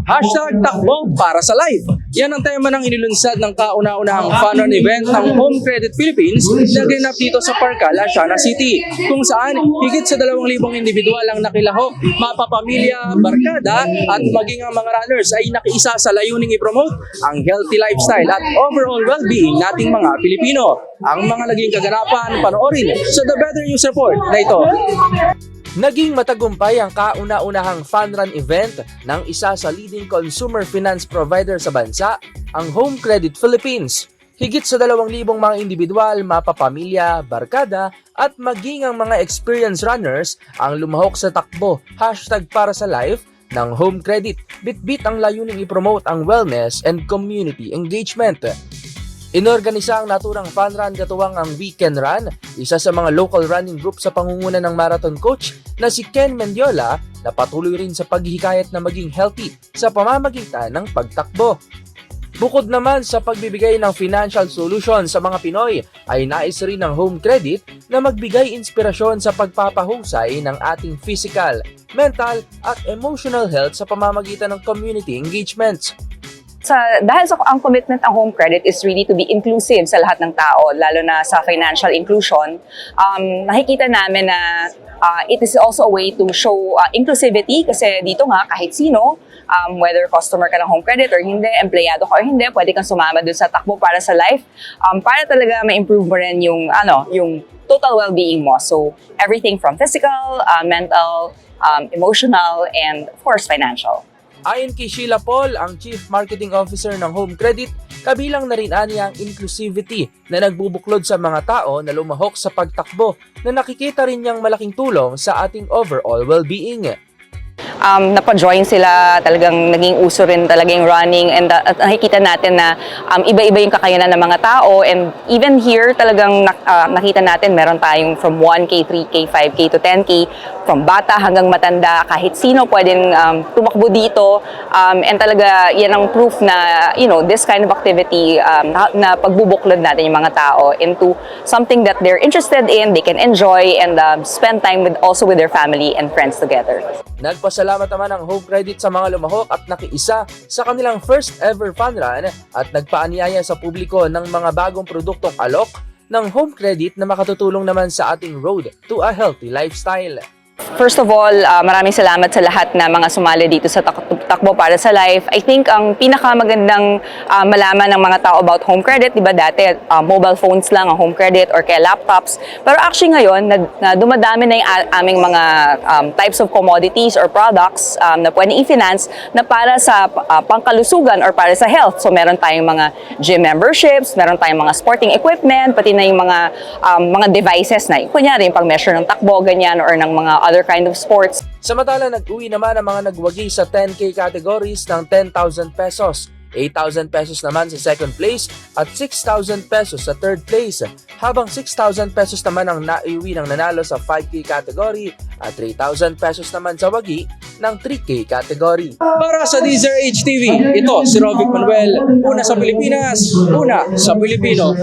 #takbo para sa life. Yan ang tema ng inilunsad ng kauna-unahang fun run event ng Home Credit Philippines na ginanap dito sa Parcal, Asiana City, kung saan higit sa 2,000 individual ang nakilahok, mapapamilya, barkada at maging ang mga runners ay nakiisa sa layuning i-promote ang healthy lifestyle at overall well-being nating mga Pilipino. Ang mga naging kaganapan panoorin sa The Better News Report na ito. Naging matagumpay ang kauna-unahang fun run event ng isa sa leading consumer finance provider sa bansa, ang Home Credit Philippines. Higit sa 2,000 mga individual, mapapamilya, barkada at maging ang mga experienced runners ang lumahok sa takbo #para sa life ng Home Credit. Bitbit ang layuning i-promote ang wellness and community engagement. Inorganisa ang naturang fun run katuwang ang Weekend Run, isa sa mga local running group sa pangunguna ng marathon coach na si Ken Mendiola na patuloy rin sa paghihikayat na maging healthy sa pamamagitan ng pagtakbo. Bukod naman sa pagbibigay ng financial solution sa mga Pinoy, ay nais rin ng Home Credit na magbigay inspirasyon sa pagpapahusay ng ating physical, mental at emotional health sa pamamagitan ng community engagements. Dahil ang commitment ng Home Credit is really to be inclusive sa lahat ng tao, lalo na sa financial inclusion, nakikita namin na it is also a way to show inclusivity kasi dito nga kahit sino, whether customer ka ng Home Credit or hindi, empleyado ka or hindi, pwede kang sumama dun sa takbo para sa life para talaga ma-improve mo rin yung total well-being mo. So everything from physical, mental, emotional, and of course financial. Ayon kay Sheila Paul, ang Chief Marketing Officer ng Home Credit, kabilang na rin niya ang inclusivity na nagbubuklod sa mga tao na lumahok sa pagtakbo na nakikita rin niyang malaking tulong sa ating overall well-being. Napa-join sila, talagang naging uso rin talaga yung running and at nakikita natin na iba-iba yung kakayanan ng mga tao and even here talagang nakita natin meron tayong from 1K, 3K, 5K to 10K, from bata hanggang matanda, kahit sino pwedeng tumakbo dito and talaga yan ang proof na this kind of activity na pagbubuklod natin yung mga tao into something that they're interested in, they can enjoy and spend time also with their family and friends together. Nagpasalamat naman ang Home Credit sa mga lumahok at nakiisa sa kanilang first ever fun run at nagpaanyaya sa publiko ng mga bagong produktong alok ng Home Credit na makatutulong naman sa ating road to a healthy lifestyle. First of all, maraming salamat sa lahat na mga sumali dito sa Takbo para sa Life. I think ang pinakamagandang malaman ng mga tao about Home Credit, di ba dati mobile phones lang ang Home Credit or kaya laptops. Pero actually ngayon, na dumadami na yung aming mga types of commodities or products na pwedeng i-finance na para sa pangkalusugan or para sa health. So meron tayong mga gym memberships, meron tayong mga sporting equipment, pati na yung mga devices na, kunyari yung pang-measure ng takbo, ganyan, or ng mga other kind of sports. Samantala, nag-uwi naman ang mga nagwagi sa 10K categories ng 10,000 pesos, 8,000 pesos naman sa second place at 6,000 pesos sa third place, habang 6,000 pesos naman ang naiuwi ng nanalo sa 5K category at 3,000 pesos naman sa wagi ng 3K category. Para sa DZRH TV, ito si Rovic Manuel, una sa Pilipinas, una sa Pilipino.